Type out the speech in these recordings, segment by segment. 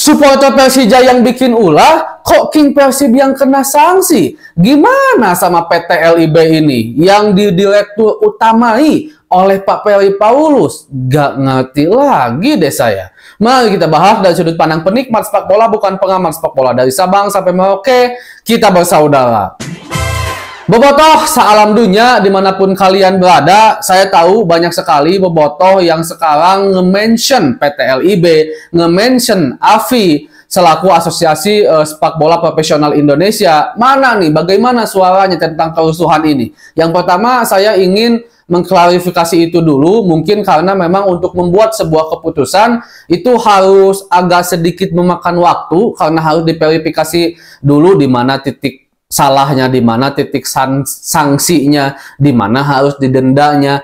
Supporter Persija yang bikin ulah, kok King Persib yang kena sanksi? Gimana sama PT LIB ini yang direktur utamai oleh Pak Peri Paulus? Gak ngerti lagi deh saya. Mari kita bahas dari sudut pandang penikmat sepak bola, bukan pengamat sepak bola. Dari Sabang sampai Merauke, kita bersaudara. Bobotoh sealam dunia dimanapun kalian berada, saya tahu banyak sekali bobotoh yang sekarang nge-mention PT LIB, nge-mention AFI selaku Asosiasi Sepak Bola Profesional Indonesia. Mana nih, bagaimana suaranya tentang kerusuhan ini? Yang pertama, saya ingin mengklarifikasi itu dulu, mungkin karena memang untuk membuat sebuah keputusan itu harus agak sedikit memakan waktu, karena harus diverifikasi dulu di mana titik salahnya, di mana titik sanksinya, di mana harus didendanya,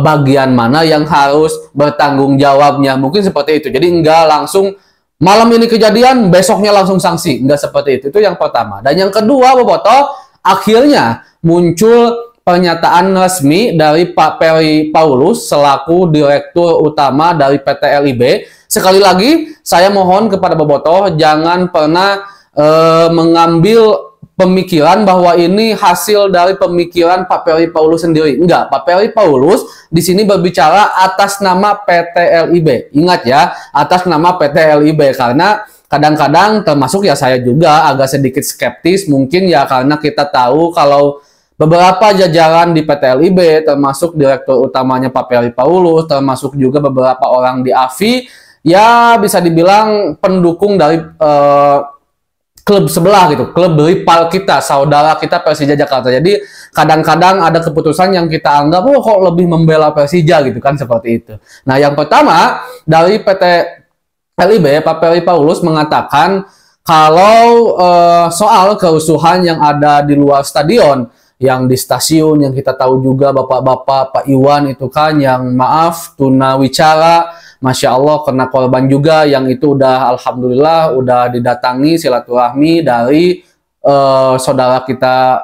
bagian mana yang harus bertanggung jawabnya, mungkin seperti itu. Jadi enggak langsung malam ini kejadian, besoknya langsung sanksi, enggak seperti itu. Itu yang pertama. Dan yang kedua, bobotoh, akhirnya muncul pernyataan resmi dari Pak Peri Paulus selaku Direktur Utama dari PT LIB. Sekali lagi, saya mohon kepada bobotoh jangan pernah mengambil pemikiran bahwa ini hasil dari pemikiran Pak Peri Paulus sendiri. Enggak, Pak Peri Paulus di sini berbicara atas nama PT LIB. Ingat ya, atas nama PT LIB, karena kadang-kadang termasuk ya saya juga agak sedikit skeptis mungkin ya, karena kita tahu kalau beberapa jajaran di PT LIB, termasuk Direktur Utamanya Pak Peri Paulus, termasuk juga beberapa orang di AFI, ya bisa dibilang pendukung dari klub sebelah gitu, klub rival kita, saudara kita Persija Jakarta. Jadi kadang-kadang ada keputusan yang kita anggap kok lebih membela Persija gitu kan, seperti itu. Nah, yang pertama dari PT LIB, Pak Peri Paulus mengatakan kalau soal kerusuhan yang ada di luar stadion, yang di stasiun, yang kita tahu juga bapak-bapak, Pak Iwan itu kan yang maaf tunawicara, Masya Allah kena korban juga, yang itu udah alhamdulillah udah didatangi silaturahmi dari saudara kita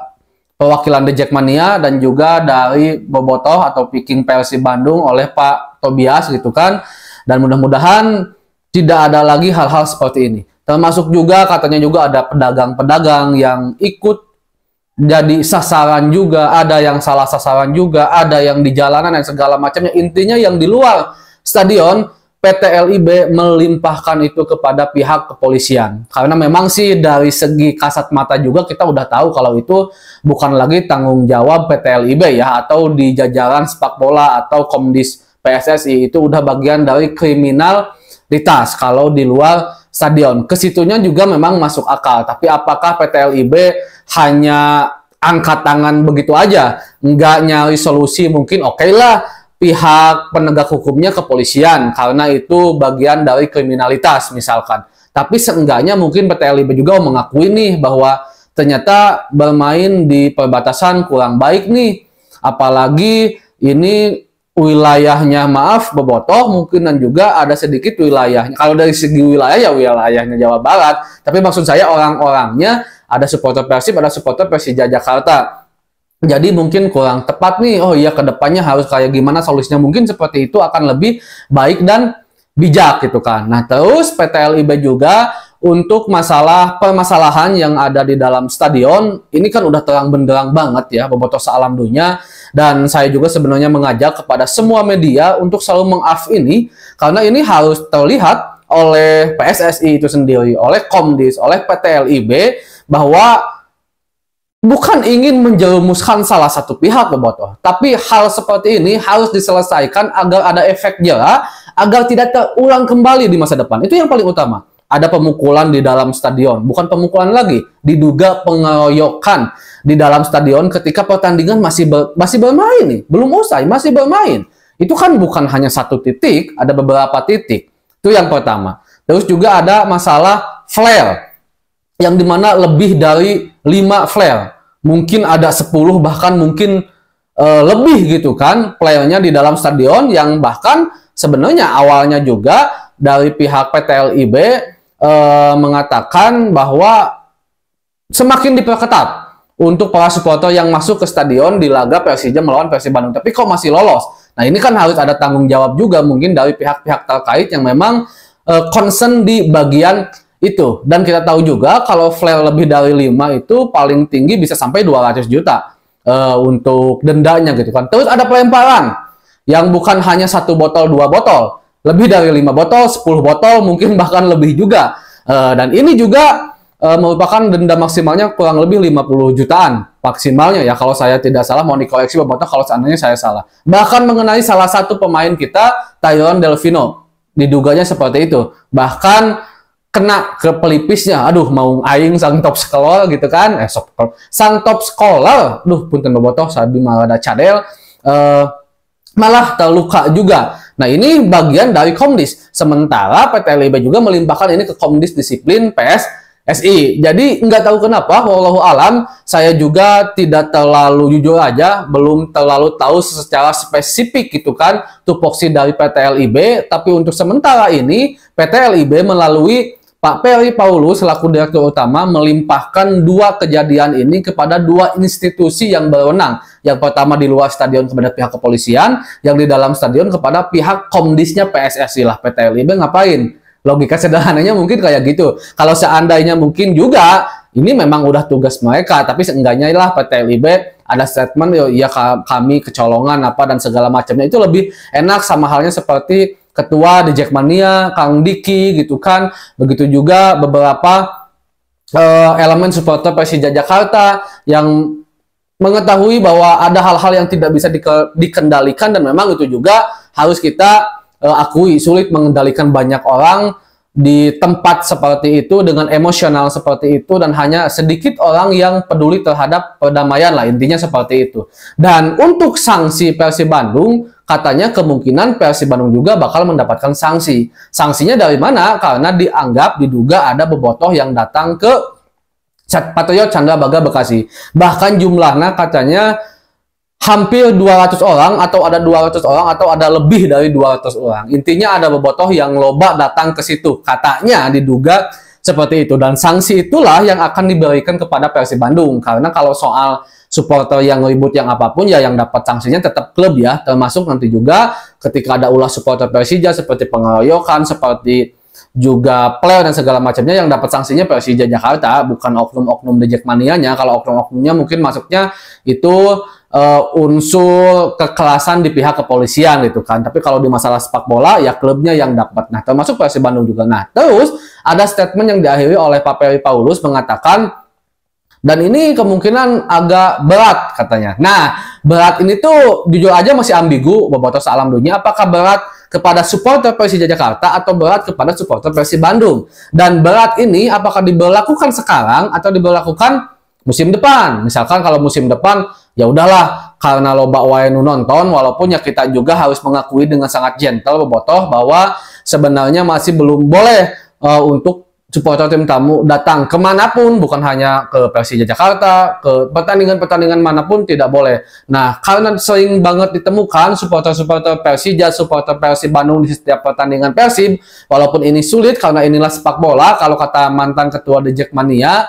perwakilan The Jackmania dan juga dari bobotoh atau King Persib Bandung oleh Pak Tobias gitu kan. Dan mudah-mudahan tidak ada lagi hal-hal seperti ini. Termasuk juga katanya juga ada pedagang-pedagang yang ikut jadi sasaran juga, ada yang salah sasaran juga, ada yang di jalanan dan segala macamnya. Intinya yang di luar stadion, PT LIB melimpahkan itu kepada pihak kepolisian. Karena memang sih dari segi kasat mata juga kita udah tahu kalau itu bukan lagi tanggung jawab PT LIB ya, atau di jajaran sepak bola atau Komdis PSSI, itu udah bagian dari kriminalitas kalau di luar stadion. Kesitunya juga memang masuk akal. Tapi apakah PT LIB hanya angkat tangan begitu aja, nggak nyari solusi? Mungkin oke lah pihak penegak hukumnya kepolisian, karena itu bagian dari kriminalitas misalkan. Tapi seenggaknya mungkin PT LIB juga mengakui nih bahwa ternyata bermain di perbatasan kurang baik nih. Apalagi ini wilayahnya, maaf bobotoh mungkin, dan juga ada sedikit wilayahnya. Kalau dari segi wilayah ya wilayahnya Jawa Barat. Tapi maksud saya orang-orangnya ada supporter Persib, ada supporter Persija Jakarta. Jadi mungkin kurang tepat nih, oh iya kedepannya harus kayak gimana solusinya, mungkin seperti itu akan lebih baik dan bijak gitu kan. Nah terus PT LIB juga untuk masalah permasalahan yang ada di dalam stadion, ini kan udah terang benderang banget ya, bobotoh sealam dunia. Dan saya juga sebenarnya mengajak kepada semua media untuk selalu meng-up ini, karena ini harus terlihat oleh PSSI itu sendiri, oleh Komdis, oleh PT LIB, bahwa bukan ingin menjerumuskan salah satu pihak bobotoh, tapi hal seperti ini harus diselesaikan agar ada efek jera, agar tidak terulang kembali di masa depan. Itu yang paling utama. Ada pemukulan di dalam stadion, bukan pemukulan lagi, diduga pengeroyokan di dalam stadion ketika pertandingan masih bermain nih, belum usai, masih bermain. Itu kan bukan hanya satu titik, ada beberapa titik. Itu yang pertama. Terus juga ada masalah flare, yang dimana lebih dari 5 flare, mungkin ada 10 bahkan mungkin lebih gitu kan flare-nya di dalam stadion, yang bahkan sebenarnya awalnya juga dari pihak PT LIB mengatakan bahwa semakin diperketat untuk para supporter yang masuk ke stadion di laga Persija melawan Persib Bandung, tapi kok masih lolos. Nah ini kan harus ada tanggung jawab juga mungkin dari pihak-pihak terkait yang memang concern di bagian itu. Dan kita tahu juga kalau flare lebih dari 5 itu paling tinggi bisa sampai 200 juta untuk dendanya gitu kan. Terus ada pelemparan yang bukan hanya 1 botol, 2 botol, lebih dari 5 botol, 10 botol, mungkin bahkan lebih juga. Dan ini juga merupakan denda maksimalnya kurang lebih 50 jutaan maksimalnya ya, kalau saya tidak salah. Mohon dikoreksi Bobotoh kalau seandainya saya salah. Bahkan mengenai salah satu pemain kita, Tyrone Delfino, diduganya seperti itu. Bahkan kena ke pelipisnya. Aduh, mau aing sang top scorer gitu kan. Sang top scorer, punten Bobotoh, sabi malah ada cadel, malah terluka juga. Nah, ini bagian dari Komdis. Sementara PT LIB juga melimpahkan ini ke Komdis Disiplin PSSI. Jadi nggak tahu kenapa, wallahu alam, saya juga tidak terlalu jujur aja, belum terlalu tahu secara spesifik gitu kan tupoksi dari PT LIB. Tapi untuk sementara ini PT LIB melalui Pak Perry Paulus selaku Direktur Utama melimpahkan 2 kejadian ini kepada 2 institusi yang berwenang. Yang pertama di luar stadion kepada pihak kepolisian, yang di dalam stadion kepada pihak Komdisnya PSSI lah. PT LIB ngapain? Logika sederhananya mungkin kayak gitu. Kalau seandainya mungkin juga ini memang udah tugas mereka, tapi seenggaknya lah PT LIB ada statement ya kami kecolongan apa dan segala macamnya, itu lebih enak, sama halnya seperti ketua The Jackmania, Kang Diki gitu kan. Begitu juga beberapa elemen supporter Persija Jakarta yang mengetahui bahwa ada hal-hal yang tidak bisa dikendalikan, dan memang itu juga harus kita akui, sulit mengendalikan banyak orang di tempat seperti itu dengan emosional seperti itu, dan hanya sedikit orang yang peduli terhadap perdamaian lah, intinya seperti itu. Dan untuk sanksi Persib Bandung, katanya kemungkinan Persib Bandung juga bakal mendapatkan sanksi. Sanksinya dari mana? Karena diduga ada bobotoh yang datang ke Patriot Candrabaga Bekasi. Bahkan jumlahnya katanya hampir 200 orang, atau ada 200 orang, atau ada lebih dari 200 orang. Intinya ada bobotoh yang loba datang ke situ. Katanya diduga seperti itu. Dan sanksi itulah yang akan diberikan kepada Persib Bandung. Karena kalau soal supporter yang ribut yang apapun, ya yang dapat sanksinya tetap klub ya. Termasuk nanti juga ketika ada ulah supporter Persija seperti pengeroyokan, seperti juga player dan segala macamnya, yang dapat sanksinya Persija Jakarta, bukan oknum-oknum The Jackmania-nya. Kalau oknum-oknumnya mungkin masuknya itu unsur kekerasan di pihak kepolisian gitu kan. Tapi kalau di masalah sepak bola ya klubnya yang dapat. Nah, termasuk Persib Bandung juga. Nah, terus ada statement yang diakhiri oleh Pak Perry Paulus mengatakan, dan ini kemungkinan agak berat katanya. Nah, berat ini tuh jujur aja masih ambigu bobotoh salam dunia. Apakah berat kepada supporter Persija Jakarta atau berat kepada supporter Persib Bandung? Dan berat ini apakah diberlakukan sekarang atau diberlakukan musim depan? Misalkan kalau musim depan ya udahlah, karena loba wae nu nonton, walaupun ya kita juga harus mengakui dengan sangat gentle bobotoh bahwa sebenarnya masih belum boleh untuk supporter tim tamu datang kemanapun, bukan hanya ke Persija Jakarta, ke pertandingan-pertandingan manapun tidak boleh. Nah, karena sering banget ditemukan supporter-supporter Persija, supporter Persib Bandung di setiap pertandingan Persib, walaupun ini sulit karena inilah sepak bola, kalau kata mantan ketua The Jackmania,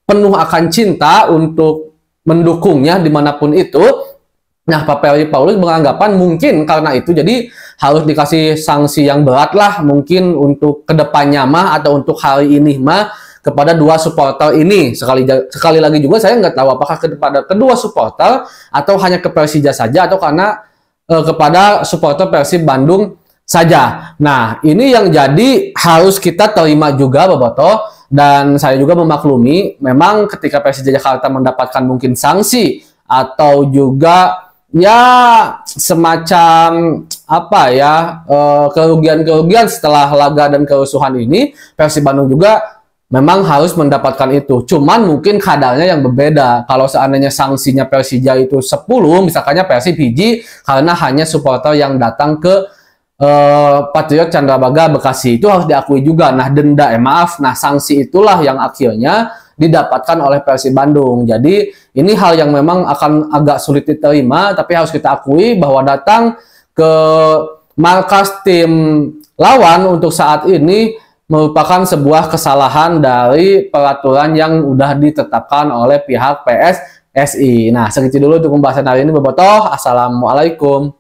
penuh akan cinta untuk mendukungnya dimanapun itu. Nah, Pak Perry Paulus beranggapan mungkin karena itu jadi harus dikasih sanksi yang berat lah, mungkin untuk kedepannya mah atau untuk hari ini mah kepada 2 supporter ini. Sekali lagi juga saya nggak tahu apakah kepada kedua supporter atau hanya ke Persija saja, atau karena kepada supporter Persib Bandung saja. Nah, ini yang jadi harus kita terima juga bobotoh. Dan saya juga memaklumi, memang ketika Persija Jakarta mendapatkan mungkin sanksi atau juga ya semacam apa ya kerugian-kerugian setelah laga dan kerusuhan ini, Persib Bandung juga memang harus mendapatkan itu. Cuman mungkin kadarnya yang berbeda. Kalau seandainya sanksinya Persija itu 10, misalkannya Persib hiji karena hanya supporter yang datang ke Patriot Candrabaga Bekasi, itu harus diakui juga. Nah, nah sanksi itulah yang akhirnya didapatkan oleh Persib Bandung. Jadi ini hal yang memang akan agak sulit diterima, tapi harus kita akui bahwa datang ke markas tim lawan untuk saat ini merupakan sebuah kesalahan dari peraturan yang sudah ditetapkan oleh pihak PSSI. Nah, segitu dulu untuk pembahasan hari ini bobotoh. Assalamualaikum.